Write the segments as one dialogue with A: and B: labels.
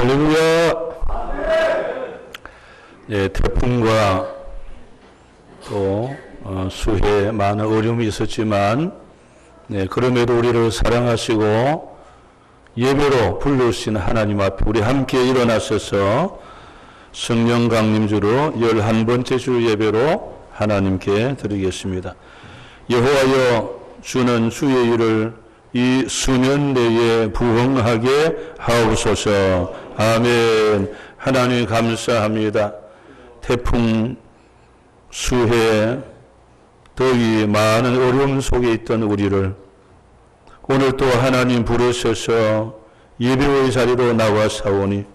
A: 할렐루야. 네, 태풍과 또 수해 많은 어려움이 있었지만 그럼에도 우리를 사랑하시고 예배로 불러주신 하나님 앞에 우리 함께 일어나셔서 성령 강림주로 11번째 주 예배로 하나님께 드리겠습니다. 여호와여, 주는 주의 일을 이 수년 내에 부흥하게 하옵소서. 아멘. 하나님 감사합니다. 태풍, 수해, 더위, 많은 어려움 속에 있던 우리를 오늘 또 하나님 부르셔서 예배의 자리로 나와 사오니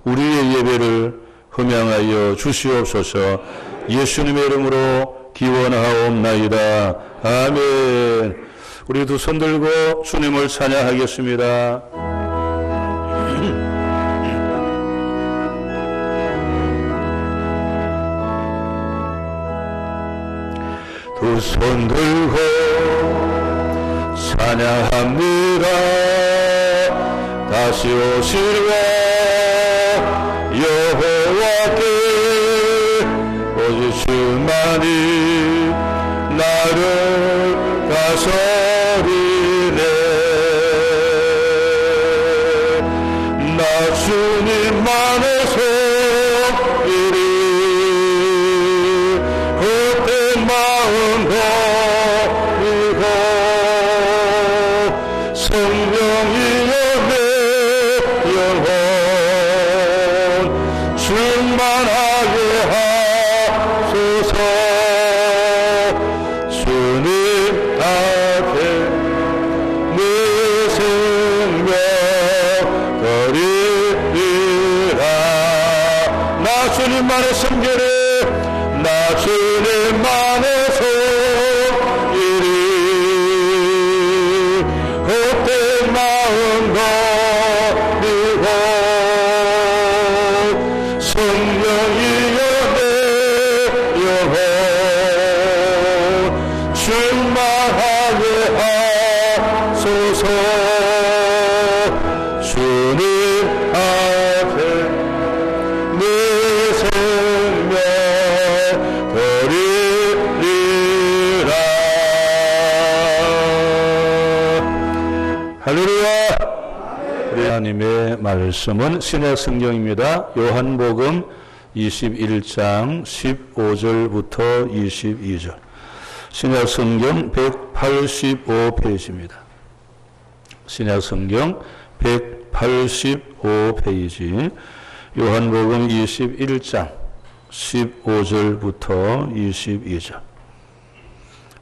A: 우리의 예배를 흠양하여 주시옵소서. 예수님의 이름으로 기원하옵나이다. 아멘. 우리 두 손 들고 주님을 찬양하겠습니다. 두 손 들고 찬양합니다. 다시 오시리라 여호와께 오직 주만이 나를 다스리네. 나 주님만의 손길이 헛된 마음 버리고 성령이여 내 영혼 충만하게 하소서. 주님 앞에 내 생명 드리리라. 나 주님만의 성결에 나 주님만의 손길이 헛된 마음 버리고 성령이여 내 영혼 충만하게 하소서. 주님 앞에 내 생명 드리리라. 할렐루야. 우리 하나님의 말씀은 신약 성경입니다. 요한복음 21장 15절부터 22절. 신약 성경 185페이지입니다. 신약 성경 185페이지. 요한복음 21장 15절부터 22절.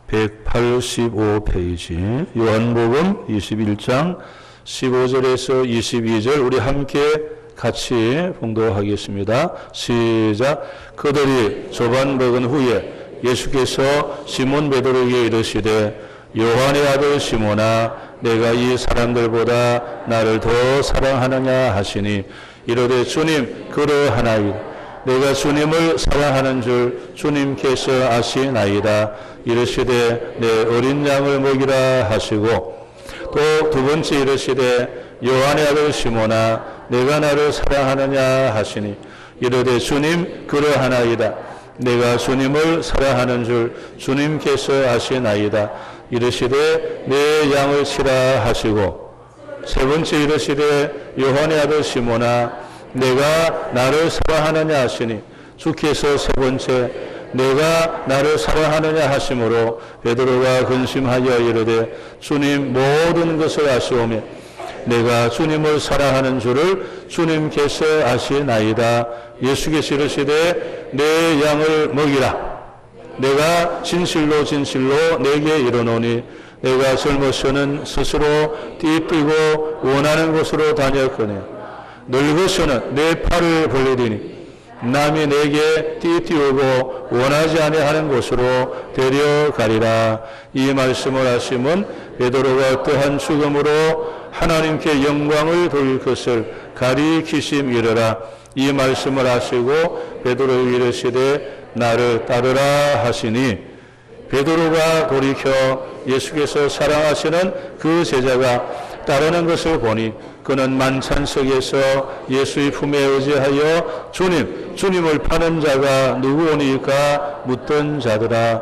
A: 185페이지. 요한복음 21장 15절에서 22절 우리 함께 같이 봉독하겠습니다. 시작. 그들이 조반 먹은 후에 예수께서 시몬 베드로에게 이르시되 요한의 아들 시몬아, 내가 이 사람들보다 나를 더 사랑하느냐 하시니 이르되 주님 그러하나이다. 내가 주님을 사랑하는 줄 주님께서 아시나이다. 이르시되 내 어린 양을 먹이라 하시고 또 두 번째 이르시되 요한의 아들 시몬아, 내가 나를 사랑하느냐 하시니 이르되 주님 그러하나이다. 내가 주님을 사랑하는 줄 주님께서 아시나이다. 이르시되 내 양을 치라 하시고 세 번째 이르시되 요한의 아들 시몬아, 내가 나를 사랑하느냐 하시니 주께서 세 번째 내가 나를 사랑하느냐 하심으로 베드로가 근심하여 이르되 주님 모든 것을 아시오며 내가 주님을 사랑하는 줄을 주님께서 아시나이다. 예수께서 이르시되 내 양을 먹이라. 내가 진실로 진실로 내게 이르노니 내가 젊어서는 스스로 띠뛰고 원하는 곳으로 다녔거늘 늙어서는 내 팔을 벌리리니 남이 내게 띠띠우고 원하지 아니하는 곳으로 데려가리라. 이 말씀을 하시면 베드로가 어떠한 죽음으로 하나님께 영광을 돌릴 것을 가리키심이르라. 이 말씀을 하시고 베드로에게 이르시되 나를 따르라 하시니 베드로가 돌이켜 예수께서 사랑하시는 그 제자가 따르는 것을 보니 그는 만찬석에서 예수의 품에 의지하여 주님을 파는 자가 누구오니까 묻던 자더라.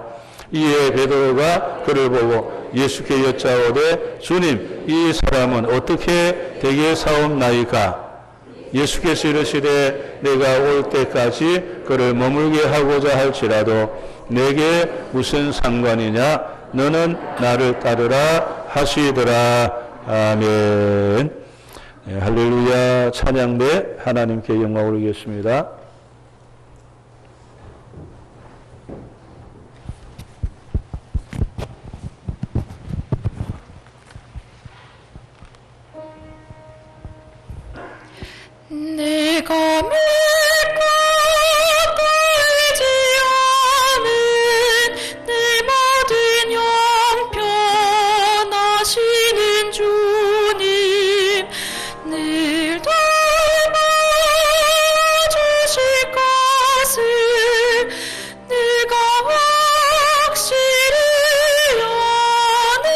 A: 이에 베드로가 그를 보고 예수께 여짜오되 주님, 이 사람은 어떻게 되게 사옵나이까? 예수께서 이르시되 내가 올 때까지 그를 머물게 하고자 할지라도 내게 무슨 상관이냐? 너는 나를 따르라 하시더라. 아멘. 네, 할렐루야. 찬양대 하나님께 영광 올리겠습니다.
B: 내가 믿고 떨지 않은 내 모든 형편 하시는 주님 늘 도와주실 것을 내가 확실히 아네.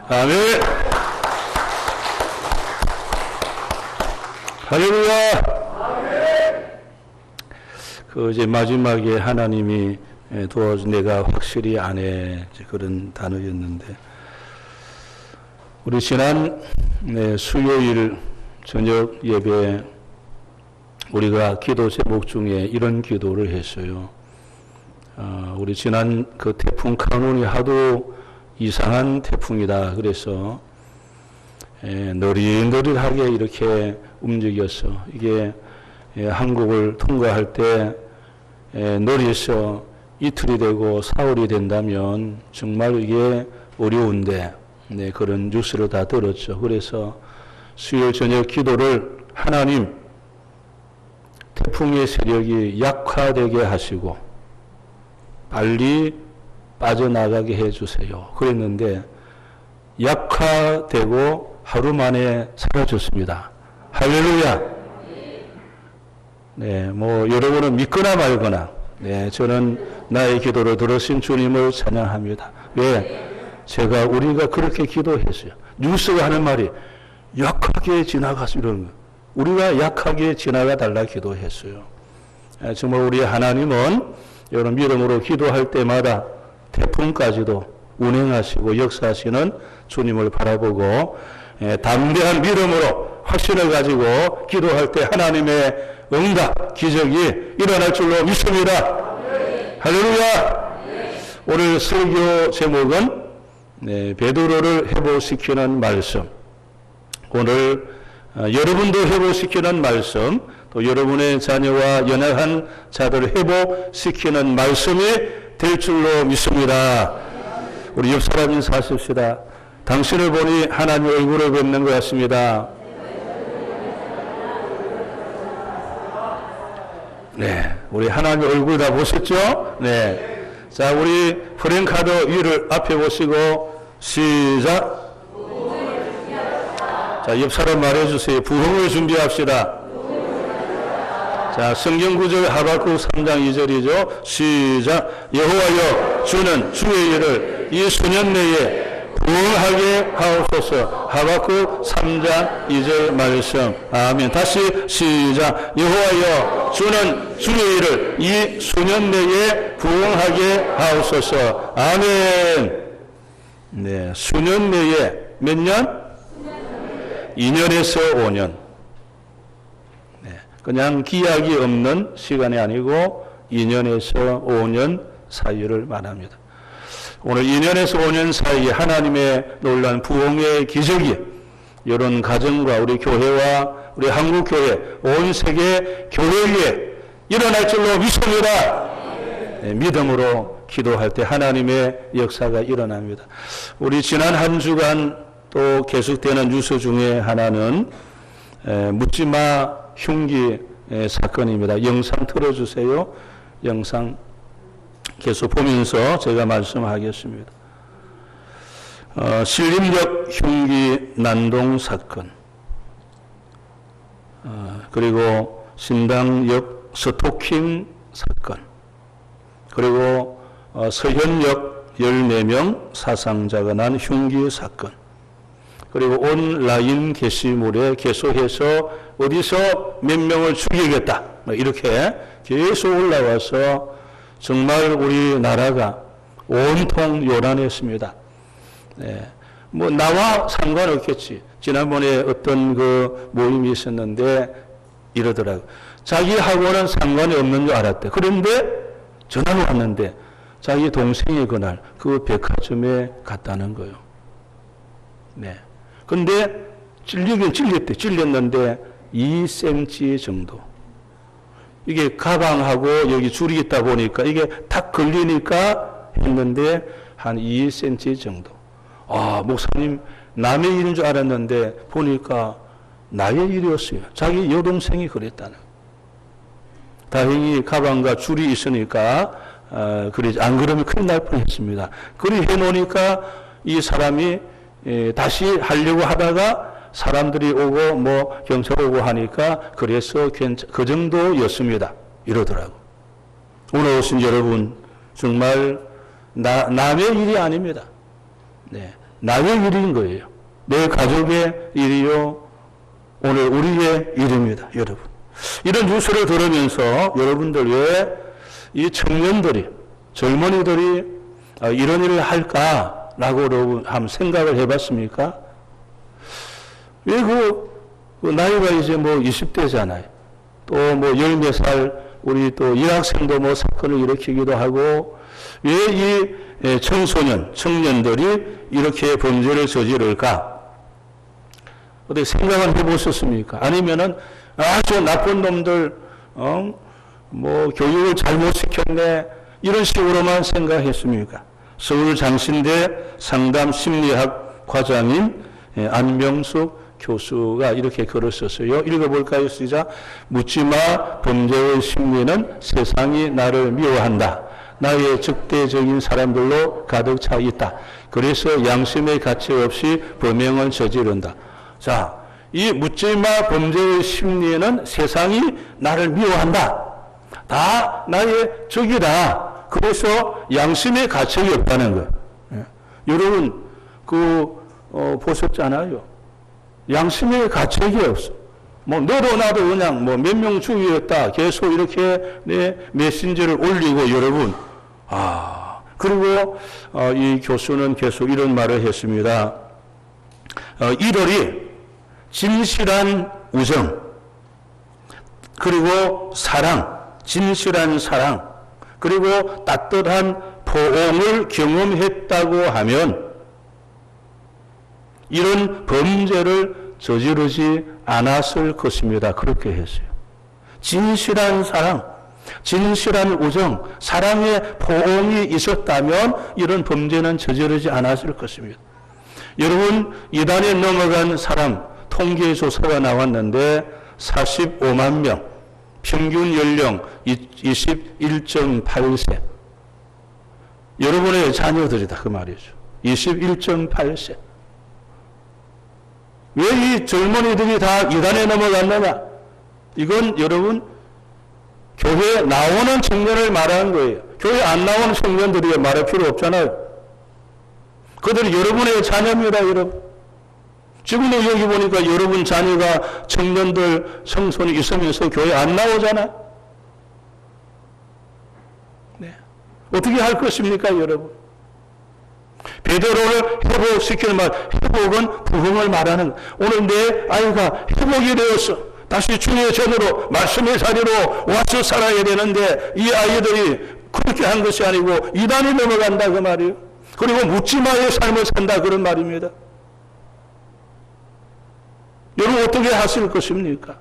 A: 아멘. 할렐루야. 그 이제 마지막에 하나님이 도와준 내가 확실히 안 해 그런 단어였는데 우리 지난 수요일 저녁 예배 우리가 기도 제목 중에 이런 기도를 했어요. 우리 지난 그 태풍 카눈이 하도 이상한 태풍이다. 그래서 너릿너릿하게 이렇게 움직여서 이게 한국을 통과할 때 너릿서 이틀이 되고 사흘이 된다면 정말 이게 어려운데 그런 뉴스를 다 들었죠. 그래서 수요일 저녁 기도를 하나님 태풍의 세력이 약화되게 하시고 빨리 빠져나가게 해주세요. 그랬는데 약화되고 하루 만에 사라졌습니다. 할렐루야. 여러분은 믿거나 말거나 저는 나의 기도를 들으신 주님을 찬양합니다. 왜? 우리가 그렇게 기도했어요. 뉴스가 하는 말이 약하게 지나가서 이러는 거예요. 우리가 약하게 지나가 달라 기도했어요. 정말 우리 하나님은 여러분 믿음으로 기도할 때마다 태풍까지도 운행하시고 역사하시는 주님을 바라보고 담대한 믿음으로 확신을 가지고 기도할 때 하나님의 응답, 기적이 일어날 줄로 믿습니다. 할렐루야! 오늘 설교 제목은 베드로를 회복시키는 말씀. 오늘 여러분도 회복시키는 말씀, 또 여러분의 자녀와 연약한 자들을 회복시키는 말씀이 될 줄로 믿습니다. 우리 옆 사람 인사하십시다. 당신을 보니 하나님의 얼굴을 뵙는 것 같습니다. 우리 하나님의 얼굴 다 보셨죠? 자, 우리 프랭카드 위를 앞에 보시고 시작. 자, 옆 사람 말해주세요. 부흥을 준비합시다. 자, 성경 구절 하박국 3장 2절이죠. 시작. 여호와여 주는 주의 일을 이 수년 내에 부흥하게 하옵소서. 하박국 3장 2절 말씀. 아멘. 다시 시작. 여호와여 주는 주의 일을 이 수년 내에 부흥하게 하옵소서. 아멘. 수년 내에 몇 년? 2년에서 5년. 그냥 기약이 없는 시간이 아니고 2년에서 5년 사이를 말합니다. 오늘 2년에서 5년 사이에 하나님의 놀라운 부흥의 기적이 이런 가정과 우리 교회와 우리 한국교회, 온 세계 교회에 일어날 줄로 믿습니다. 믿음으로 기도할 때 하나님의 역사가 일어납니다. 우리 지난 한 주간 또 계속되는 뉴스 중에 하나는 묻지마 흉기 사건입니다. 영상 틀어주세요. 영상 계속 보면서 제가 말씀하겠습니다. 신림역 흉기 난동 사건, 그리고 신당역 스토킹 사건, 그리고 서현역 14명 사상자가 난 흉기 사건, 그리고 온라인 게시물에 계속해서 어디서 몇 명을 죽이겠다 이렇게 계속 올라와서 정말 우리나라가 온통 요란했습니다. 나와 상관없겠지. 지난번에 어떤 그 모임이 있었는데 이러더라고. 자기하고는 상관이 없는 줄 알았대. 그런데 전화가 왔는데 자기 동생이 그날 그 백화점에 갔다는 거예요. 근데 찔리긴 찔렸대. 찔렸는데 2cm 정도. 이게 가방하고 여기 줄이 있다 보니까 이게 탁 걸리니까 했는데 한 2cm 정도. 목사님 남의 일인 줄 알았는데 보니까 나의 일이었어요. 자기 여동생이 그랬다는. 다행히 가방과 줄이 있으니까 그러지 안 그러면 큰일 날 뻔했습니다. 그리 해놓으니까 이 사람이 다시 하려고 하다가 사람들이 오고 경찰 오고 하니까 그래서 그 정도였습니다. 이러더라고. 오늘 오신 여러분 정말 남의 일이 아닙니다. 남의 일인 거예요. 내 가족의 일이요. 오늘 우리의 일입니다. 여러분. 이런 뉴스를 들으면서 여러분들 왜 이 청년들이 젊은이들이 이런 일을 할까라고 한번 생각을 해봤습니까? 왜 그 나이가 이제 뭐 20대잖아요. 또 뭐 10몇 살 우리 또 여학생도 뭐 사건을 일으키기도 하고 왜 이 청소년, 청년들이 이렇게 범죄를 저지를까? 어떻게 생각을 해보셨습니까? 아니면은 아주 나쁜 놈들, 뭐 교육을 잘못 시켰네 이런 식으로만 생각했습니까? 서울 장신대 상담 심리학 과장인 안명숙 교수가 이렇게 글을 썼어요. 읽어볼까요? 시작. 묻지마 범죄의 심리는 세상이 나를 미워한다. 나의 적대적인 사람들로 가득 차 있다. 그래서 양심의 가치 없이 범행을 저지른다. 자, 이 묻지마 범죄의 심리는 세상이 나를 미워한다. 다 나의 적이다. 그래서 양심의 가책이 없다는 거예요. 예. 여러분 보셨잖아요. 양심의 가책이 없어. 뭐 너도 나도 그냥 뭐 몇 명 죽이었다. 계속 이렇게 메신저를 올리고 여러분. 그리고 이 교수는 계속 이런 말을 했습니다. 1월이 진실한 우정, 그리고 사랑, 진실한 사랑, 그리고 따뜻한 포옹을 경험했다고 하면 이런 범죄를 저지르지 않았을 것입니다. 그렇게 했어요. 진실한 사랑, 진실한 우정, 사랑의 포옹이 있었다면 이런 범죄는 저지르지 않았을 것입니다. 여러분, 이단에 넘어간 사람 통계 조사가 나왔는데 45만 명, 평균 연령 21.8세. 여러분의 자녀들이다 그 말이죠. 21.8세. 왜 이 젊은이들이 다 이단에 넘어갔느냐? 이건 여러분 교회에 나오는 청년을 말하는 거예요. 교회 안 나오는 청년들이 말할 필요 없잖아요. 그들이 여러분의 자녀입니다, 여러분. 지금도 여기 보니까 여러분 자녀가 청년들 청소년이 있으면서 교회 안 나오잖아요. 네. 어떻게 할 것입니까, 여러분? 베드로를 회복시키는 말, 회복은 부흥을 말하는, 오늘 내 아이가 회복이 되었어. 다시 주의 전으로 말씀의 자리로 와서 살아야 되는데 이 아이들이 그렇게 한 것이 아니고 이단이 넘어간다 그 말이에요. 그리고 묻지마의 삶을 산다 그런 말입니다. 여러분 어떻게 하실 것입니까?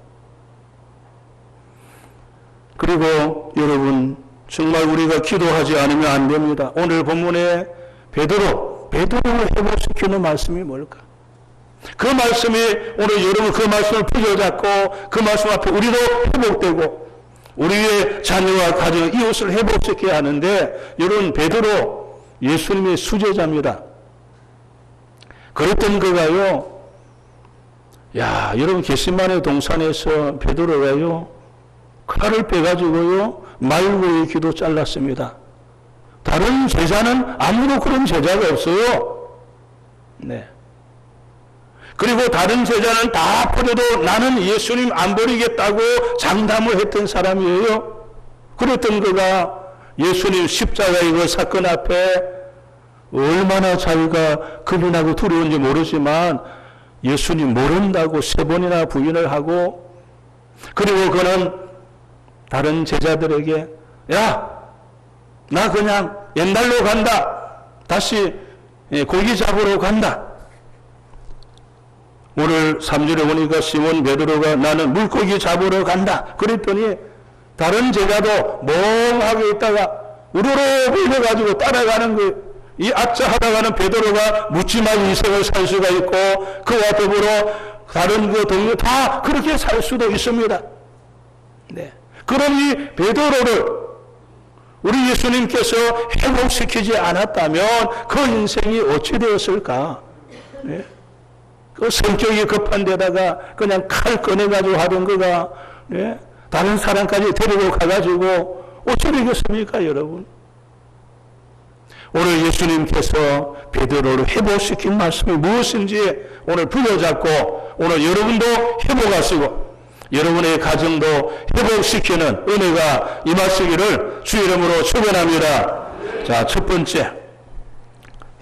A: 그리고 여러분 정말 우리가 기도하지 않으면 안 됩니다. 오늘 본문에 베드로를 회복시키는 말씀이 뭘까? 그 말씀이 오늘 여러분 그 말씀을 부여잡고 그 말씀 앞에 우리도 회복되고 우리의 자녀와 가정, 이웃을 회복시켜야 하는데 여러분 베드로 예수님의 수제자입니다. 그랬던 그가요. 야, 여러분 겟세마네 동산에서 베드로가요. 칼을 빼가지고요. 말고의 귀도 잘랐습니다. 다른 제자는 아무도 그런 제자가 없어요. 네. 그리고 다른 제자는 다 버려도 나는 예수님 안 버리겠다고 장담을 했던 사람이에요. 그랬던 그가 예수님 십자가의 그 사건 앞에 얼마나 자기가 겁이 나고 두려운지 모르지만 예수님 모른다고 3번이나 부인을 하고 그리고 그는 다른 제자들에게 야, 나 그냥 옛날로 간다. 다시 고기 잡으러 간다. 오늘 3절에 보니까 시몬 베드로가 나는 물고기 잡으러 간다. 그랬더니 다른 제자도 멍하게 있다가 우르르 밀려가지고 따라가는 거예요. 이 아차하다가는 베드로가 묻지마의 인생을 살 수가 있고 그와 더불어 다른 그 동료 다 그렇게 살 수도 있습니다. 네. 그럼 이 베드로를 우리 예수님께서 회복시키지 않았다면 그 인생이 어찌 되었을까? 네. 그 성격이 급한 데다가 그냥 칼 꺼내가지고 하던 거가 네? 다른 사람까지 데리고 가가지고 어찌 되겠습니까, 여러분? 오늘 예수님께서 베드로를 회복시킨 말씀이 무엇인지 오늘 부여잡고 오늘 여러분도 회복하시고 여러분의 가정도 회복시키는 은혜가 임하시기를 주 이름으로 축원합니다. 자, 첫 번째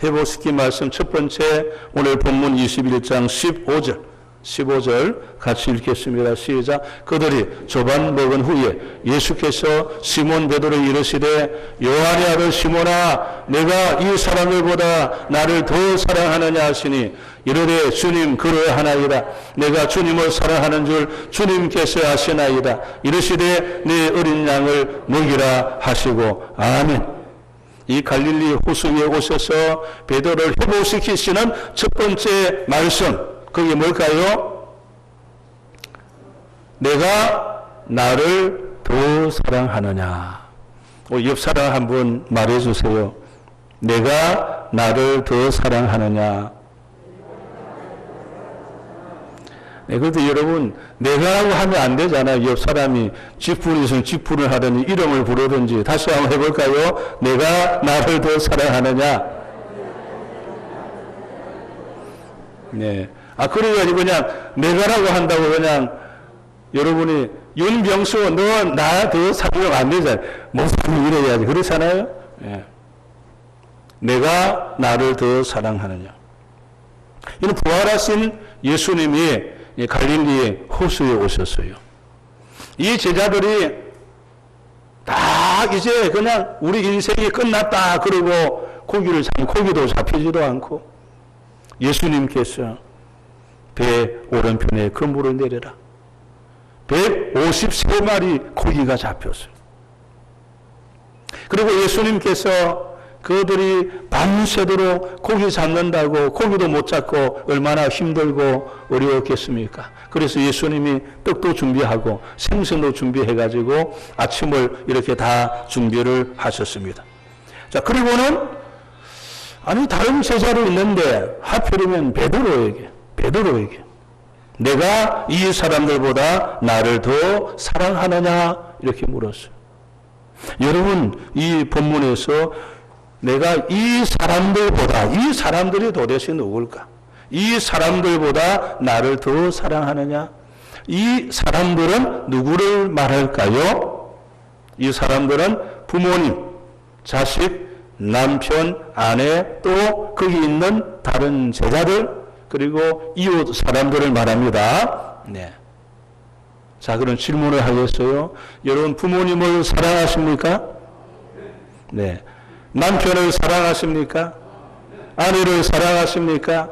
A: 회복시킨 말씀 첫 번째 오늘 본문 21장 15절 15절 같이 읽겠습니다. 시작. 그들이 조반 먹은 후에 예수께서 시몬 베드로에게 이르시되 요한의 아들 시몬아 내가 이 사람들보다 나를 더 사랑하느냐 하시니 이르되 주님 그러하나이다. 내가 주님을 사랑하는 줄 주님께서 아시나이다. 이르시되 내 어린 양을 먹이라 하시고 아멘. 이 갈릴리 호수에 오셔서 베드로를 회복시키시는 첫 번째 말씀, 그게 뭘까요? 내가 나를 더 사랑하느냐. 옆 사람 한번 말해주세요. 내가 나를 더 사랑하느냐. 네, 그런데 여러분, 내가라고 하면 안 되잖아요. 옆 사람이 직분이 있으면 직분을 하든지 이름을 부르든지. 다시 한번 해볼까요? 내가 나를 더 사랑하느냐. 네. 그래가지고 그냥 내가라고 한다고 그냥 여러분이 윤병수 너 나 더 사랑하면 안 되잖아요. 목사님 이래야지. 그렇잖아요? 네. 내가 나를 더 사랑하느냐. 이는 부활하신 예수님이 갈릴리의 호수에 오셨어요. 이 제자들이 다 이제 그냥 우리 인생이 끝났다 그러고 고기도 잡히지도 않고 예수님께서 배 오른편에 그물을 내려라. 153마리 고기가 잡혔어요. 그리고 예수님께서 그들이 밤새도록 고기 잡는다고 고기도 못 잡고 얼마나 힘들고 어려웠겠습니까? 그래서 예수님이 떡도 준비하고 생선도 준비해가지고 아침을 이렇게 다 준비를 하셨습니다. 자, 그리고는 다른 제자도 있는데 하필이면 베드로에게 내가 이 사람들보다 나를 더 사랑하느냐 이렇게 물었어요. 여러분 이 본문에서 내가 이 사람들이 도대체 누굴까? 이 사람들보다 나를 더 사랑하느냐? 이 사람들은 누구를 말할까요? 이 사람들은 부모님, 자식, 남편, 아내, 또 거기 있는 다른 제자들, 그리고 이웃 사람들을 말합니다. 네. 자, 그런 질문을 하겠어요. 여러분 부모님을 사랑하십니까? 네. 남편을 사랑하십니까? 아내를 사랑하십니까?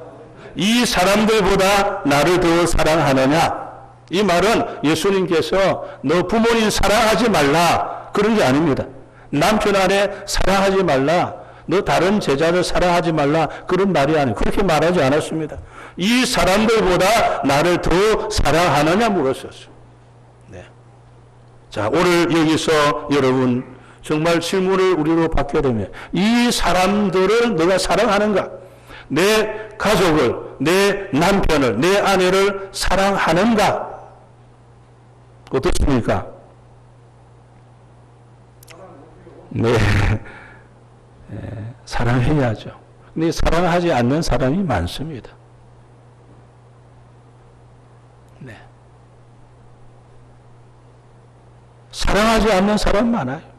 A: 이 사람들보다 나를 더 사랑하느냐? 이 말은 예수님께서 너 부모님 사랑하지 말라 그런 게 아닙니다. 남편 아내 사랑하지 말라, 너 다른 제자를 사랑하지 말라 그런 말이 아니에요. 그렇게 말하지 않았습니다. 이 사람들보다 나를 더 사랑하느냐 물었었어요. 네. 자, 오늘 여기서 여러분 정말 질문을 우리로 받게 되면 이 사람들을 너가 사랑하는가? 내 가족을, 내 남편을, 내 아내를 사랑하는가? 어떻습니까? 네. 사랑해야죠. 근데 사랑하지 않는 사람이 많습니다. 네. 사랑하지 않는 사람 많아요.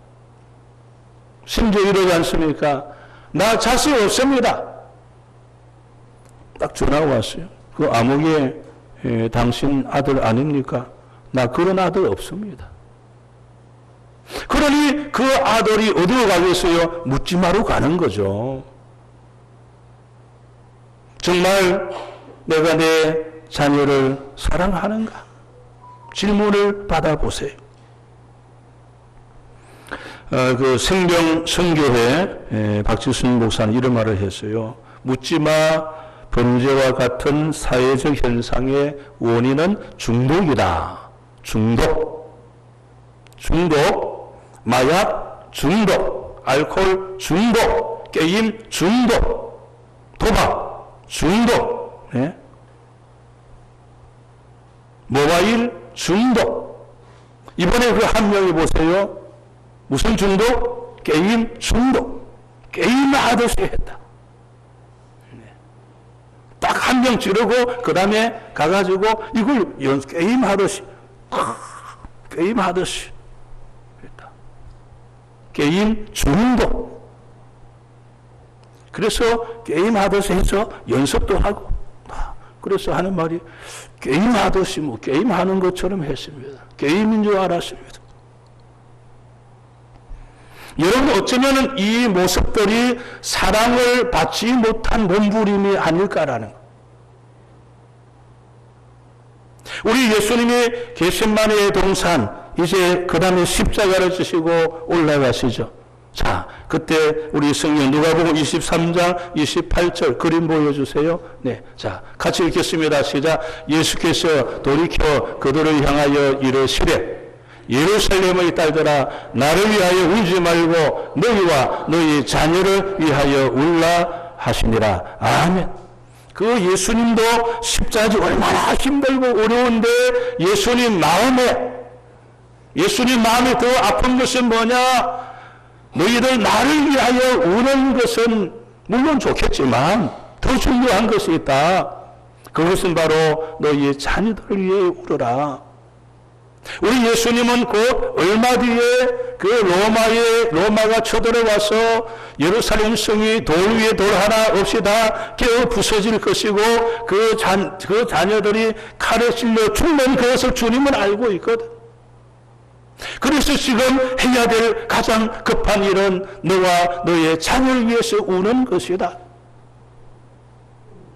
A: 심지어 이러지 않습니까? 나 자식 없습니다. 딱 전화가 왔어요. 그 아무개 당신 아들 아닙니까? 나 그런 아들 없습니다. 그러니 그 아들이 어디로 가겠어요? 묻지마로 가는 거죠. 정말 내가 내 자녀를 사랑하는가? 질문을 받아보세요. 그 생명선교회 박지순 목사는 이런 말을 했어요. 묻지마 범죄와 같은 사회적 현상의 원인은 중독이다. 중독, 마약 중독, 알코올 중독, 게임 중독, 도박 중독, 네? 모바일 중독. 이번에 그 한 명이 보세요. 무슨 중독? 게임 중독. 게임 하듯이 했다. 딱 한 명 찌르고 그 다음에 가가지고 이걸 게임 하듯이 했다. 게임 중독. 그래서 게임 하듯이 해서 연습도 하고 그래서 하는 말이 게임하듯이 게임하는 것처럼 했습니다. 게임인 줄 알았습니다. 여러분, 어쩌면 이 모습들이 사랑을 받지 못한 몸부림이 아닐까라는 것. 우리 예수님이 겟세마네 동산, 이제 그 다음에 십자가를 지시고 올라가시죠. 자, 그때 우리 성경 누가복음 23장 28절 그림 보여주세요. 네, 자, 같이 읽겠습니다. 시작. 예수께서 돌이켜 그들을 향하여 이르시되 예루살렘의 딸들아, 나를 위하여 울지 말고 너희와 너희 자녀를 위하여 울라 하시니라. 아멘. 그 예수님도 십자지 얼마나 힘들고 어려운데 예수님 마음에 더 아픈 것은 뭐냐? 너희들 나를 위하여 우는 것은 물론 좋겠지만 더 중요한 것이 있다. 그것은 바로 너희 자녀들을 위해 울어라. 우리 예수님은 곧 얼마 뒤에 그 로마가 쳐들어와서 예루살렘 성이 돌 위에 돌 하나 없이 다 깨어 부서질 것이고 그 자녀들이 칼에 찔려 죽는 그것을 주님은 알고 있거든. 그래서 지금 해야 될 가장 급한 일은 너와 너의 자녀를 위해서 우는 것이다.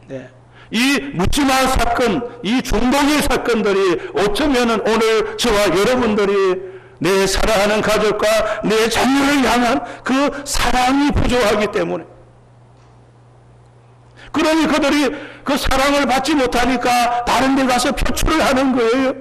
A: 네. 이 묻지마 사건, 이 중동의 사건들이 어쩌면 오늘 저와 여러분들이 내 사랑하는 가족과 내 자녀를 향한 그 사랑이 부족하기 때문에, 그러니 그들이 그 사랑을 받지 못하니까 다른 데 가서 표출을 하는 거예요.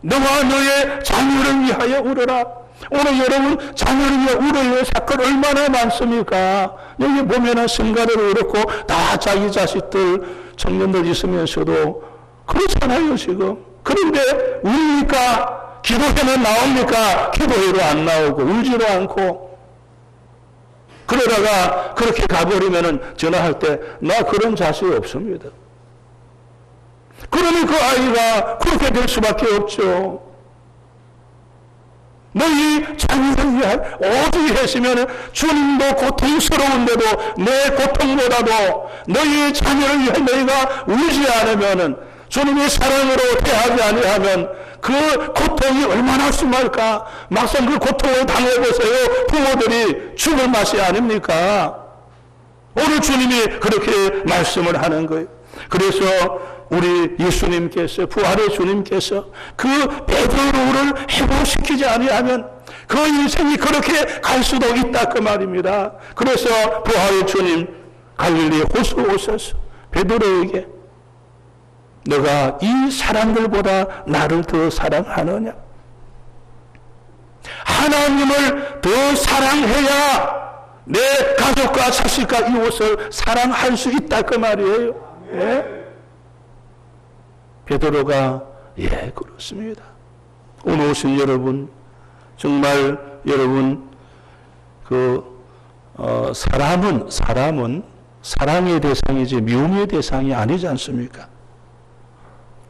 A: 너와 너의 자녀를 위하여 울어라. 오늘 여러분 자녀를 위해 울어야 할 사건 얼마나 많습니까? 여기 보면은 성가대도 그렇고 다 자기 자식들 청년들 있으면서도 그렇잖아요 지금. 그런데 우니까 기도회는 나옵니까? 기도회로 안 나오고 울지도 않고, 그러다가 그렇게 가버리면은 전화할 때 나 그런 자식 없습니다. 그러니 그 아이가 그렇게 될 수밖에 없죠. 너희 자녀를 위하여 오직 했으면 주님도 고통스러운데도 내 고통보다도 너희 자녀를 위해 너희가 울지 않으면, 주님의 사랑으로 대하지 아니하면 그 고통이 얼마나 심할까. 막상 그 고통을 당해보세요. 부모들이 죽을 맛이 아닙니까? 오늘 주님이 그렇게 말씀을 하는 거예요. 그래서 우리 예수님께서, 부활의 주님께서 그 베드로를 회복시키지 아니하면 그 인생이 그렇게 갈 수도 있다 그 말입니다. 그래서 부활의 주님 갈릴리 호수 오셔서 베드로에게 너가 이 사람들보다 나를 더 사랑하느냐? 하나님을 더 사랑해야 내 가족과 자식과 이웃을 사랑할 수 있다 그 말이에요. 예? 베드로가 예 그렇습니다. 오늘 오신 여러분, 정말 여러분 사람은 사랑의 대상이지 미움의 대상이 아니지 않습니까?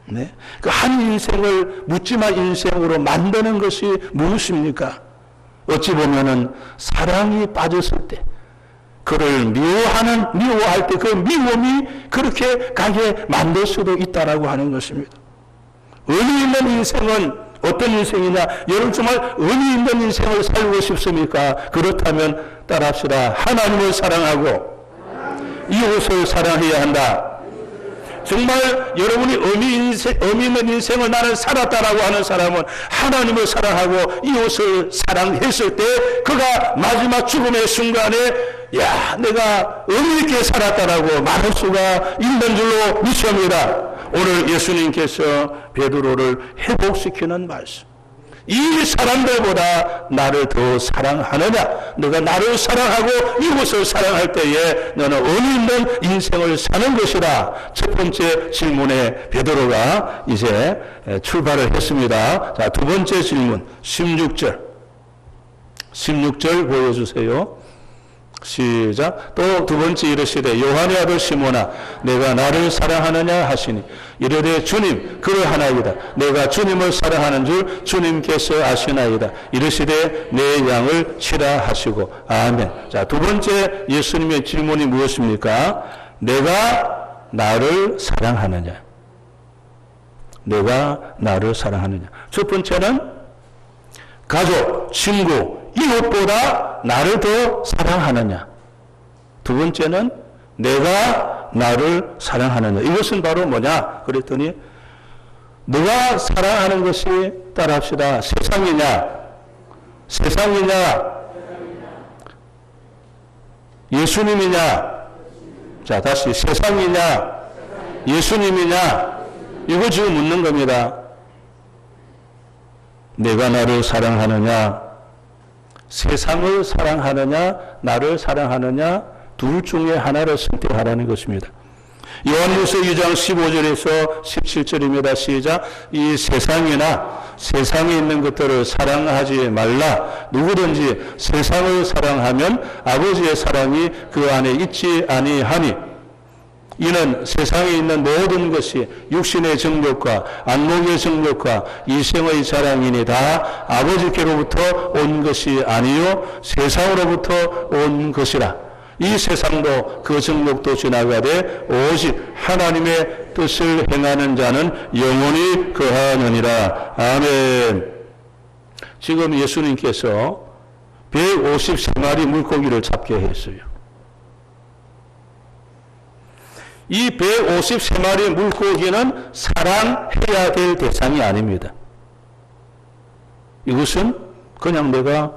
A: 네? 그 한 인생을 묻지마 인생으로 만드는 것이 무엇입니까? 어찌 보면은 사랑이 빠졌을 때, 그를 미워할 때 그 미움이 그렇게 가게 만들 수도 있다라고 하는 것입니다. 의미 있는 인생은 어떤 인생이냐? 여러분 정말 의미 있는 인생을 살고 싶습니까? 그렇다면 따라합시다. 하나님을 사랑하고 이웃을 사랑해야 한다. 정말 여러분이 의미 있는 인생을 나는 살았다라고 하는 사람은 하나님을 사랑하고 이웃을 사랑했을 때 그가 마지막 죽음의 순간에 야 내가 의미 있게 살았다라고 말할 수가 있는 줄로 믿습니다. 오늘 예수님께서 베드로를 회복시키는 말씀. 이 사람들보다 나를 더 사랑하느냐? 너가 나를 사랑하고 이웃을 사랑할 때에 너는 의미 있는 인생을 사는 것이다. 첫 번째 질문에 베드로가 이제 출발을 했습니다. 자, 두 번째 질문 16절 보여주세요. 시작. 또 두 번째 이르시되 요한의 아들 시몬아 내가 나를 사랑하느냐 하시니 이르되 주님 그러하나이다. 내가 주님을 사랑하는 줄 주님께서 아시나이다. 이르시되 내 양을 치라 하시고 아멘. 자, 두 번째 예수님의 질문이 무엇입니까? 내가 나를 사랑하느냐? 내가 나를 사랑하느냐? 첫 번째는 가족, 친구, 이웃보다 나를 더 사랑하느냐? 두 번째는 내가 나를 사랑하느냐? 이것은 바로 뭐냐? 그랬더니 너가 사랑하는 것이 따라합시다. 세상이냐? 예수님이냐? 자, 다시 세상이냐? 예수님이냐? 이거 지금 묻는 겁니다. 내가 나를 사랑하느냐? 세상을 사랑하느냐? 나를 사랑하느냐? 둘 중에 하나를 선택하라는 것입니다. 요한일서 2장 15절에서 17절입니다. 시작. 이 세상이나 세상에 있는 것들을 사랑하지 말라. 누구든지 세상을 사랑하면 아버지의 사랑이 그 안에 있지 아니하니 이는 세상에 있는 모든 것이 육신의 정욕과 안목의 정욕과 이생의 자랑이니 다 아버지께로부터 온 것이 아니요 세상으로부터 온 것이라. 이 세상도 그 정욕도 지나가되 오직 하나님의 뜻을 행하는 자는 영원히 거하느니라. 아멘. 지금 예수님께서 153마리 물고기를 잡게 했어요. 이 153마리 물고기는 사랑해야 될 대상이 아닙니다. 이것은 그냥 내가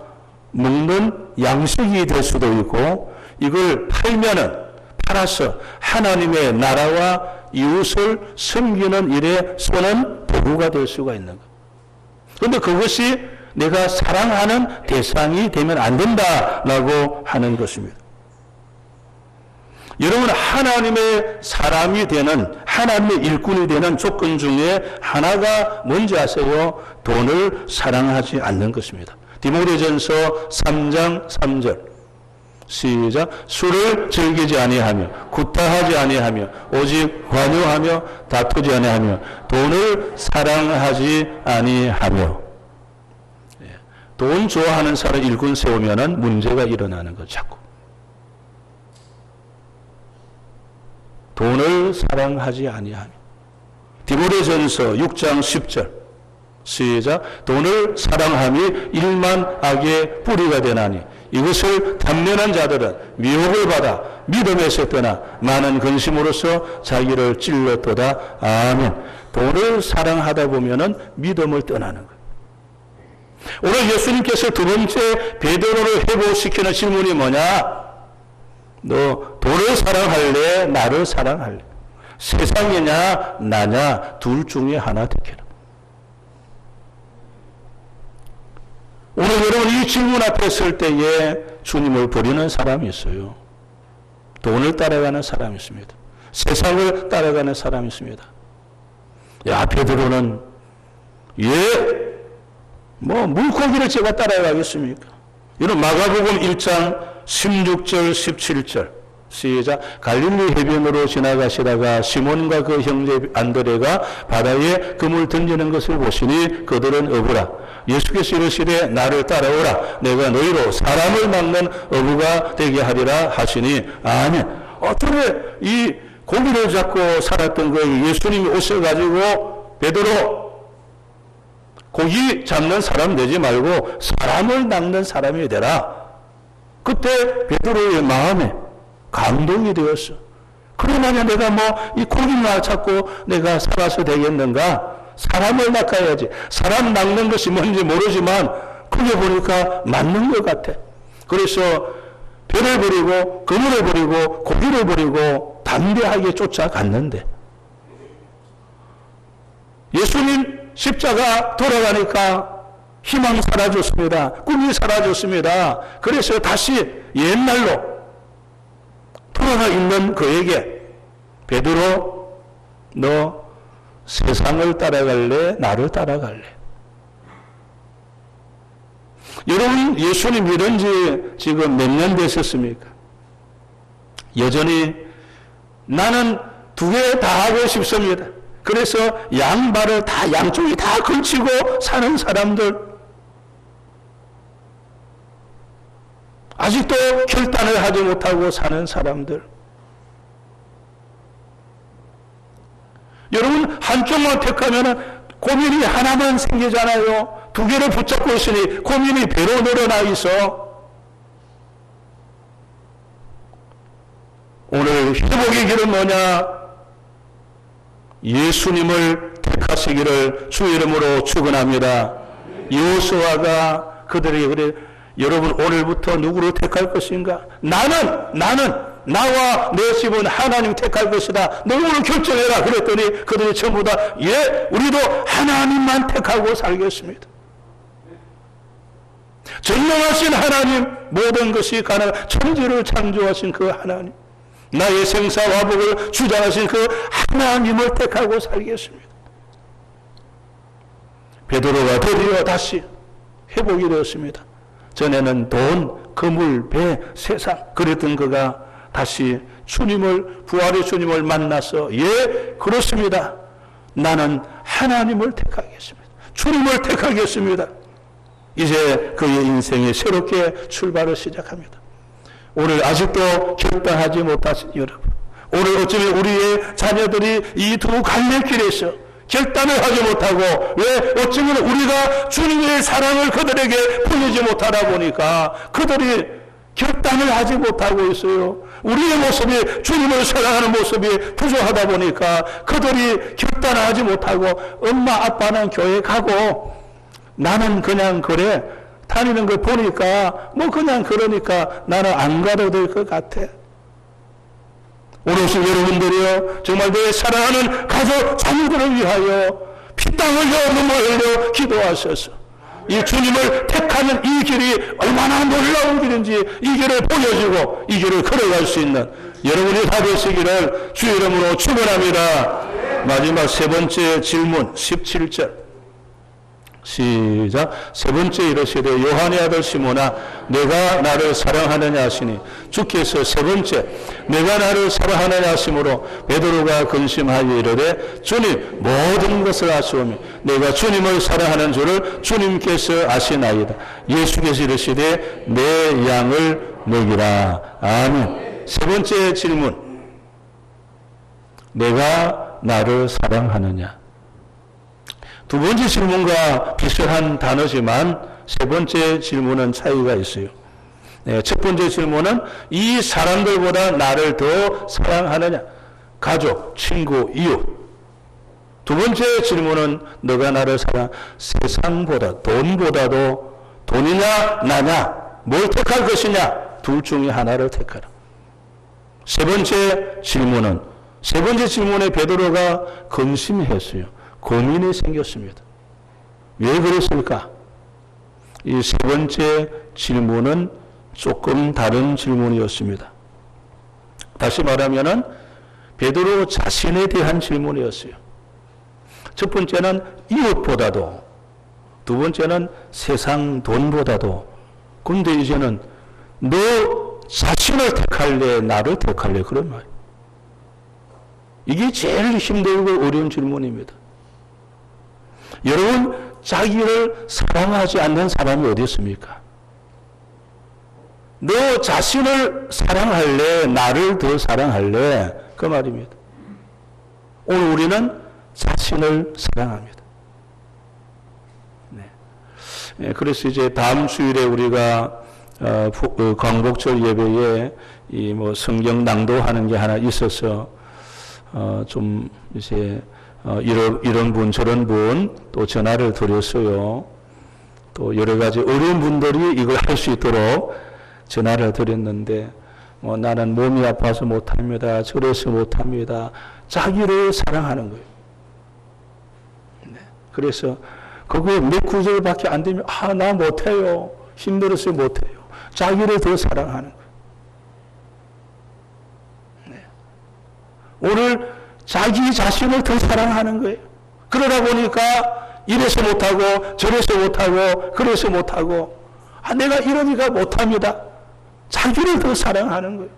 A: 먹는 양식이 될 수도 있고 이걸 팔아서 하나님의 나라와 이웃을 섬기는 일에 쓰는 도구가 될 수가 있는 것. 그런데 그것이 내가 사랑하는 대상이 되면 안 된다라고 하는 것입니다. 여러분, 하나님의 사람이 되는, 하나님의 일꾼이 되는 조건 중에 하나가 뭔지 아세요? 돈을 사랑하지 않는 것입니다. 디모데전서 3장 3절 시작. 술을 즐기지 아니하며 구타하지 아니하며 오직 관용하며 다투지 아니하며 돈을 사랑하지 아니하며. 돈 좋아하는 사람 일꾼 세우면은 문제가 일어나는 거 자꾸. 돈을 사랑하지 아니하며. 디모데전서 6장 10절 시작. 돈을 사랑함이 일만 악의 뿌리가 되나니 이것을 탐내는 자들은 미혹을 받아 믿음에서 떠나 많은 근심으로써 자기를 찔렀도다. 아멘. 돈을 사랑하다 보면은 믿음을 떠나는 거예요. 오늘 예수님께서 두 번째 베드로를 회복시키는 질문이 뭐냐? 너 돈을 사랑할래? 나를 사랑할래? 세상이냐 나냐? 둘 중에 하나 택해라. 오늘 여러분 이 질문 앞에 설 때에 주님을 버리는 사람이 있어요. 돈을 따라가는 사람이 있습니다. 세상을 따라가는 사람이 있습니다. 야, 베드로는 물고기를 제가 따라가겠습니까? 이런 마가복음 1장 16절 17절 시작. 갈릴리 해변으로 지나가시다가 시몬과 그 형제 안드레가 바다에 금을 던지는 것을 보시니 그들은 어부라. 예수께서 이르시되 나를 따라오라. 내가 너희로 사람을 낚는 어부가 되게 하리라 하시니 아멘. 어떻게 이 고기를 잡고 살았던 그 예수님이 오셔가지고 베드로 고기 잡는 사람 되지 말고 사람을 낚는 사람이 되라. 그때 베드로의 마음에 감동이 되었어. 그러나 내가 이 고기만 잡고 내가 살아서 되겠는가? 사람을 낚아야지. 사람 낚는 것이 뭔지 모르지만 그게 보니까 맞는 것 같아. 그래서 배를 버리고 그물을 버리고 고기를 버리고 담대하게 쫓아갔는데 예수님 십자가 돌아가니까 희망 사라졌습니다. 꿈이 사라졌습니다. 그래서 다시 옛날로 돌아가 있는 그에게 베드로 너 세상을 따라갈래? 나를 따라갈래? 여러분, 예수님 이런 지 지금 몇 년 되셨습니까? 여전히 나는 두 개 다 하고 싶습니다. 그래서 양발을 다 양쪽이 다 걸치고 사는 사람들, 아직도 결단을 하지 못하고 사는 사람들, 여러분 한쪽만 택하면 고민이 하나만 생기잖아요. 두 개를 붙잡고 있으니 고민이 배로 늘어나 있어. 오늘 회복의 길은 뭐냐? 예수님을 택하시기를 주 이름으로 축원합니다. 여호수아가 그들에게 그래, 여러분 오늘부터 누구를 택할 것인가? 나는 나와 내 집은 하나님 택할 것이다. 누구를 결정해라. 그랬더니 그들이 전부 다 예, 우리도 하나님만 택하고 살겠습니다. 전능하신 하나님, 모든 것이 가능한 천지를 창조하신 그 하나님, 나의 생사화복을 주장하신 그 하나님을 택하고 살겠습니다. 베드로가 드디어 다시 회복이 되었습니다. 전에는 돈, 거물, 배, 세상 그랬던 그가 다시 주님을, 부활의 주님을 만나서 예, 그렇습니다. 나는 하나님을 택하겠습니다. 주님을 택하겠습니다. 이제 그의 인생이 새롭게 출발을 시작합니다. 오늘 아직도 결단하지 못하신 여러분, 오늘 어쩌면 우리의 자녀들이 이 두 갈래길에서 결단을 하지 못하고, 왜? 어쩌면 우리가 주님의 사랑을 그들에게 보이지 못하다 보니까 그들이 결단을 하지 못하고 있어요. 우리의 모습이, 주님을 사랑하는 모습이 부족하다 보니까 그들이 결단을 하지 못하고, 엄마 아빠는 교회 가고 나는 그냥 그래 다니는 걸 보니까 뭐 그냥 그러니까 나는 안 가도 될 것 같아. 오늘 여러분들이요, 정말 내 사랑하는 가족 자녀들을 위하여 피땀 흘려 눈물 흘려 기도하셔서 이 주님을 택하는 이 길이 얼마나 놀라운 길인지 이 길을 보여주고 이 길을 걸어갈 수 있는 여러분이 다 되시기를 주 이름으로 축원합니다. 마지막 세 번째 질문 17절 시작. 세 번째 이르시되 요한의 아들 시몬아 내가 나를 사랑하느냐 하시니 주께서 세 번째 내가 나를 사랑하느냐 하심으로 베드로가 근심하여 이르되 주님 모든 것을 아시오며 내가 주님을 사랑하는 줄을 주님께서 아시나이다. 예수께서 이르시되 내 양을 먹이라. 아멘. 세 번째 질문, 내가 나를 사랑하느냐. 두 번째 질문과 비슷한 단어지만 세 번째 질문은 차이가 있어요. 네, 첫 번째 질문은 이 사람들보다 나를 더 사랑하느냐. 가족, 친구, 이웃. 두 번째 질문은 너가 나를 세상보다, 돈보다도 돈이냐 나냐 뭘 택할 것이냐 둘 중에 하나를 택하라. 세 번째 질문에 베드로가 근심했어요. 고민이 생겼습니다. 왜 그랬을까? 이 세 번째 질문은 조금 다른 질문이었습니다. 다시 말하면은 베드로 자신에 대한 질문이었어요. 첫 번째는 이웃보다도, 두 번째는 세상 돈보다도. 그런데 이제는 너 자신을 택할래, 나를 택할래? 그런 말. 이게 제일 힘들고 어려운 질문입니다. 여러분, 자기를 사랑하지 않는 사람이 어디 있습니까? 너 자신을 사랑할래? 나를 더 사랑할래? 그 말입니다. 오늘 우리는 자신을 사랑합니다. 네. 그래서 이제 다음 주일에 우리가 광복절 예배에 이 뭐 성경 낭독하는 게 하나 있어서 좀 이제 이런 분 저런 분 또 전화를 드렸어요. 또 여러 가지 어려운 분들이 이걸 할 수 있도록 전화를 드렸는데 나는 몸이 아파서 못합니다. 저래서 못합니다. 자기를 사랑하는 거예요. 네. 그래서 그거 몇 구절밖에 안 되면 나 못해요. 힘들어서 못해요. 자기를 더 사랑하는 거예요. 네. 오늘 자기 자신을 더 사랑하는 거예요. 그러다 보니까 이래서 못하고 저래서 못하고 그래서 못하고 내가 이러니까 못합니다. 자기를 더 사랑하는 거예요.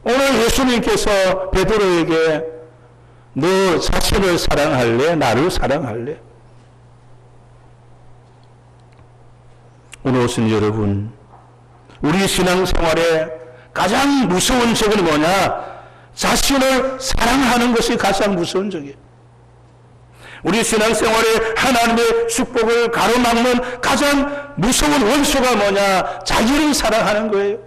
A: 오늘 예수님께서 베드로에게 너 자신을 사랑할래? 나를 사랑할래? 오늘 오신 여러분, 우리 신앙생활에 가장 무서운 적은 뭐냐? 자신을 사랑하는 것이 가장 무서운 적이에요. 우리 신앙생활에 하나님의 축복을 가로막는 가장 무서운 원수가 뭐냐? 자기를 사랑하는 거예요.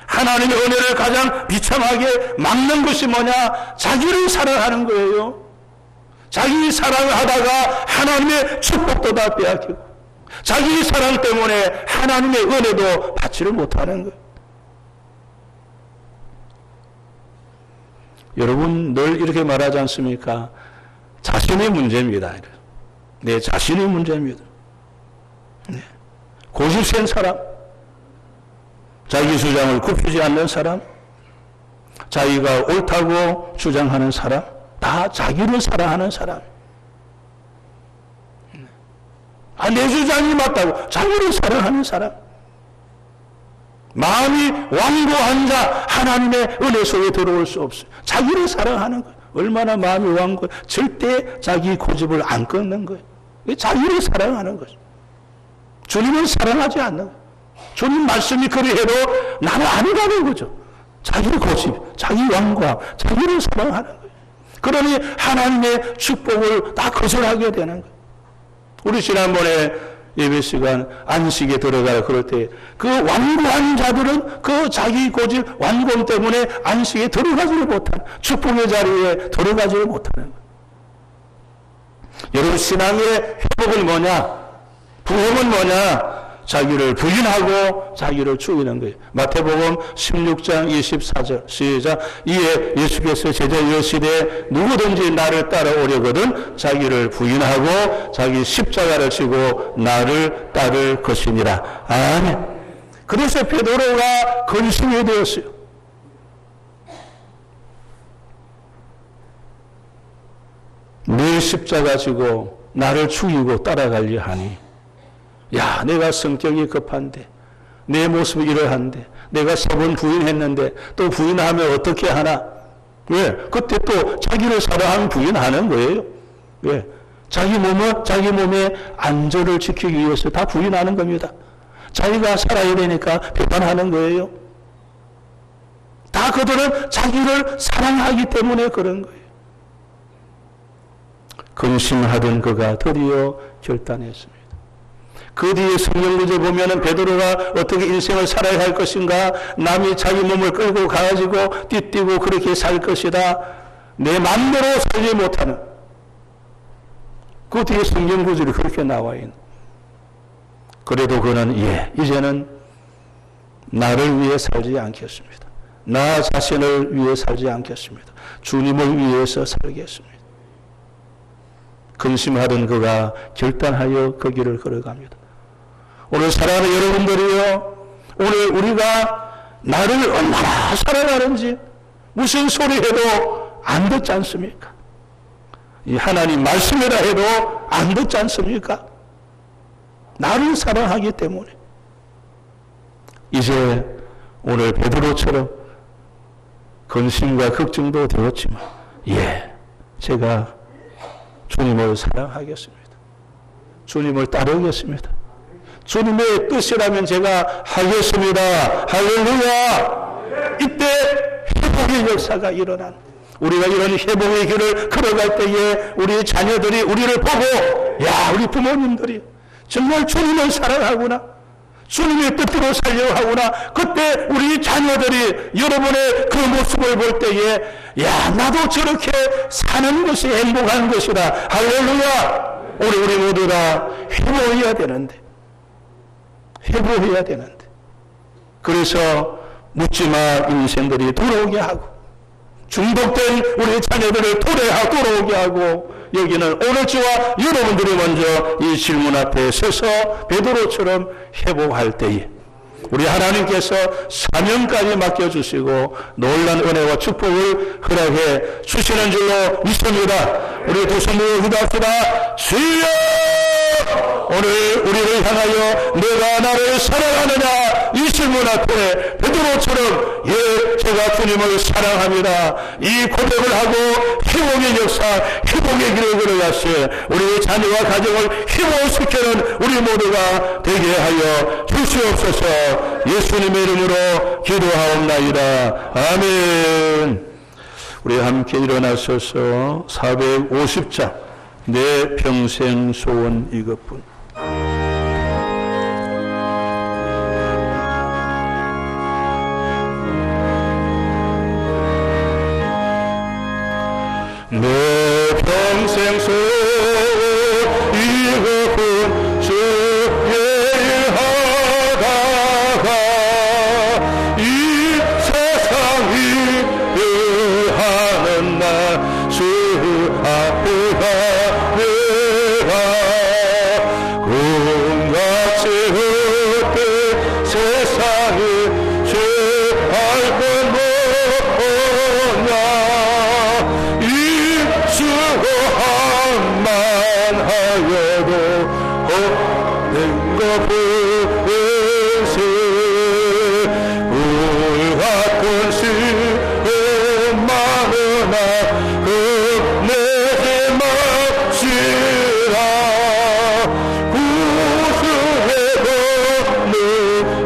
A: 하나님의 은혜를 가장 비참하게 막는 것이 뭐냐? 자기를 사랑하는 거예요. 자기 사랑을 하다가 하나님의 축복도 다 빼앗기고, 자기 사랑 때문에 하나님의 은혜도 받지를 못하는 거예요. 여러분 늘 이렇게 말하지 않습니까? 자신의 문제입니다. 내 자신의 문제입니다. 네. 고집센 사람, 자기 주장을 굽히지 않는 사람, 자기가 옳다고 주장하는 사람, 다 자기를 사랑하는 사람. 내 주장이 맞다고 자기를 사랑하는 사람. 마음이 완고한 자 하나님의 은혜 속에 들어올 수 없어요. 자기를 사랑하는 거예요. 얼마나 마음이 완고해. 절대 자기 고집을 안 끊는 거예요. 자기를 사랑하는 거죠. 주님을 사랑하지 않는 거예요. 주님 말씀이 그리해도 나는 아니라는 거죠. 자기 고집, 자기 완고함, 자기를 사랑하는 거예요. 그러니 하나님의 축복을 다 거절하게 되는 거예요. 우리 지난번에 예배 시간 안식에 들어가라 그럴 때 그 완고한 자들은 그 자기 고집 완고함 때문에 안식에 들어가지를 못하는, 축복의 자리에 들어가지를 못하는 거예요. 여러분 신앙의 회복은 뭐냐? 부흥은 뭐냐? 자기를 부인하고 자기를 죽이는 거예요. 마태복음 16장 24절 시작. 이에 예수께서 제자 이르시되 누구든지 나를 따라오려거든 자기를 부인하고 자기 십자가를 지고 나를 따를 것이니라. 아멘. 그래서 베드로가 근심이 되었어요. 내 십자가 지고 나를 죽이고 따라가려 하니, 야, 내가 성격이 급한데, 내 모습이 이러한데, 내가 3번 부인했는데 또 부인하면 어떻게 하나? 왜? 그때 또 자기를 사랑하면 부인하는 거예요. 왜? 자기 몸의 안전을 지키기 위해서 다 부인하는 겁니다. 자기가 살아야 되니까 배반하는 거예요. 다 그들은 자기를 사랑하기 때문에 그런 거예요. 근심하던 그가 드디어 결단했습니다. 그 뒤에 성경 구절 보면은 베드로가 어떻게 인생을 살아야 할 것인가, 남이 자기 몸을 끌고 가가지고 띠뛰고 그렇게 살 것이다, 내 맘대로 살지 못하는, 그 뒤에 성경 구절이 그렇게 나와 있는. 그래도 그는 이제는 나를 위해 살지 않겠습니다. 나 자신을 위해 살지 않겠습니다. 주님을 위해서 살겠습니다. 근심하던 그가 결단하여 그 길을 걸어갑니다. 오늘 사랑하는 여러분들이요, 오늘 우리가 나를 얼마나 사랑하는지 무슨 소리 해도 안 듣지 않습니까? 이 하나님 말씀이라 해도 안 듣지 않습니까? 나를 사랑하기 때문에. 이제 오늘 베드로처럼 근심과 걱정도 되었지만, 제가 주님을 사랑하겠습니다. 주님을 따르겠습니다. 주님의 뜻이라면 제가 하겠습니다. 할렐루야! 이때 회복의 역사가 일어난, 우리가 이런 회복의 길을 걸어갈 때에 우리 자녀들이 우리를 보고, 야, 우리 부모님들이 정말 주님을 사랑하구나, 주님의 뜻대로 살려고 하구나. 그때 우리 자녀들이 여러분의 그 모습을 볼 때에, 야, 나도 저렇게 사는 것이 행복한 것이다. 할렐루야! 우리 모두 다 회복해야 되는데. 회복해야 되는데. 그래서 묻지마 인생들이 돌아오게 하고, 중독된 우리 자녀들을 돌아오게 하고, 여기는 오늘 저와 여러분들이 먼저 이 질문 앞에 서서 베드로처럼 회복할 때에 우리 하나님께서 사명까지 맡겨주시고 놀라운 은혜와 축복을 허락해 주시는 줄로 믿습니다. 우리 두 손으로 기도합시다. 주여! 오늘 우리를 향하여 내가 나를 사랑하느냐 이 질문 앞에 베드로처럼 예 제가 주님을 사랑합니다 이 고백을 하고 회복의 역사 회복의 길을 걸어가시어 우리 자녀와 가정을 회복시키는 우리 모두가 되게 하여 주시옵소서. 예수님의 이름으로 기도하옵나이다. 아멘. 우리 함께 일어나셔서 450장 내 평생 소원 이것뿐. 내 평생 소원 이것뿐 주의 일하다가 이 세상이 하는 날 주 앞에 가내가 꿈같이 헛된 세상에 죄할 것 뭐냐 이 수고함만 하여도 헛된 것 보세 울같은 시험 많으나 겁내지 맙시다 구수해도 늘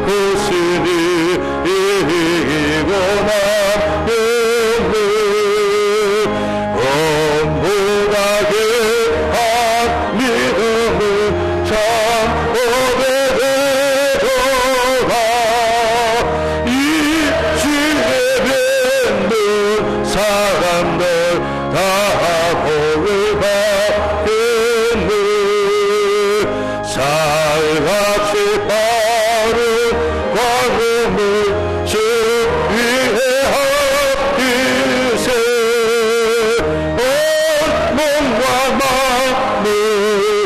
A: 것이니 이기고 남겠네 엄무하게 한 믿음을 참 오래되도록 이 주에 뵙는 사람들 다 복을 받겠네 살같이 바른 광음을 주 위에 하기세 온 몸과 마음을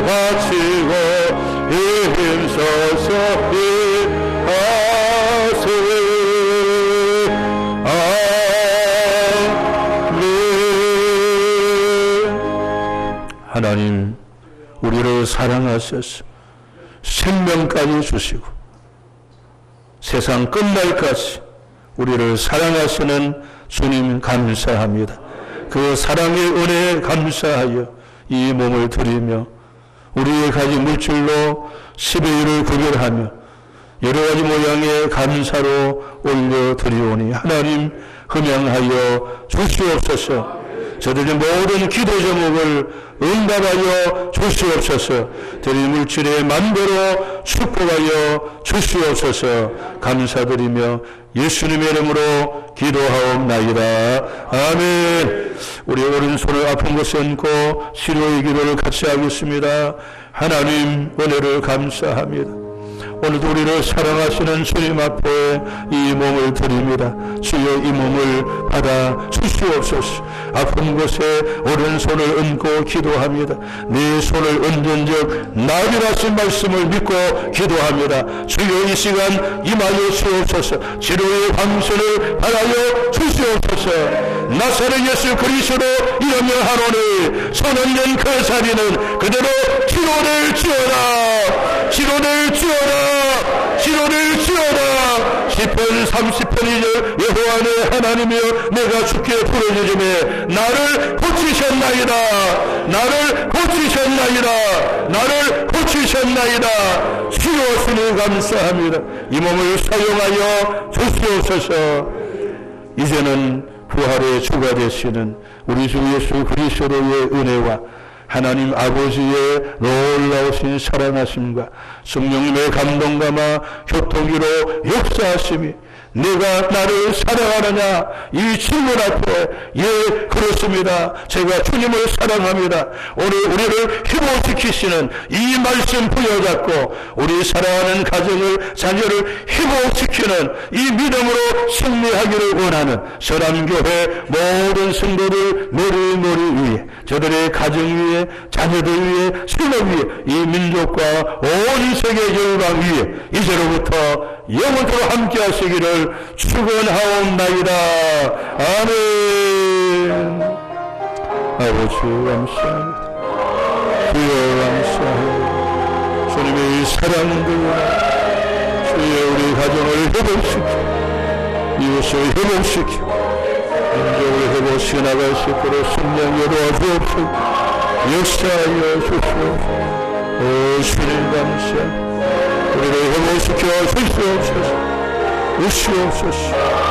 A: 바치고 힘써서 일하세 아멘. 하나님 우리를 사랑하셔서 생명까지 주시고 세상 끝날까지 우리를 사랑하시는 주님 감사합니다. 그 사랑의 은혜에 감사하여 이 몸을 드리며 우리의 가진 물질로 11일을 구별하며 여러 가지 모양의 감사로 올려드리오니 하나님 흠양하여 주시옵소서. 저들의 모든 기도 제목을 응답하여 주시옵소서. 드린 물질의 만배로 축복하여 주시옵소서. 감사드리며 예수님의 이름으로 기도하옵나이다. 아멘. 우리 오른손을 아픈 곳에 얹고 치료의 기도를 같이 하겠습니다. 하나님 은혜를 감사합니다. 오늘도 우리를 사랑하시는 주님 앞에 이 몸을 드립니다. 주여 이 몸을 받아 주시옵소서. 아픈 곳에 오른손을 얹고 기도합니다. 네 손을 얹은 적 나으리라신 말씀을 믿고 기도합니다. 주여 이 시간 임하여 주옵소서. 치료의 방편을 받아여 주시옵소서. 나사렛 예수 그리스도 이름을 하노니 손 얹은 그 자리는 그대로 치료를 주어라. 치료를 주어라. 치료를 주어라. 시편 30편 2절 여호와는 하나님이여 내가 주께 부르짖음에 나를 고치셨나이다. 나를 고치셨나이다. 나를 고치셨나이다. 치료하시니 감사합니다. 이 몸을 사용하여 주시옵소서. 이제는 부활의 주가 되시는 우리 주 예수 그리스도의 은혜와 하나님 아버지의 놀라우신 사랑하심과 성령님의 감동감화 교통기로 역사하심이 내가 나를 사랑하느냐 이 질문 앞에 예 그렇습니다. 제가 주님을 사랑합니다. 오늘 우리를 회복시키시는 이 말씀 부여잡고 우리 사랑하는 가정을 자녀를 회복시키는 이 믿음으로 승리하기를 원하는 서람교회 모든 성도들 머리 위에 저들의 가정 위에 자녀들 위에 생업 위에 이 민족과 온 세계 열방 위에 이제로부터 영원토록 함께 하시기를 축원하옵나이다. 아멘. 아버지 감사합니다. 주여 감사합니다. 주님의 이 사랑들과 주의 우리 가정을 회복시키고 이웃을 회복시키고 민족을 회복시켜 나갈 수 있도록 성령이 도와주옵소서. 역사하여 주시옵소서. 오 주님 감사. 우리를 회복시켜 주시옵소서. 주시옵소서.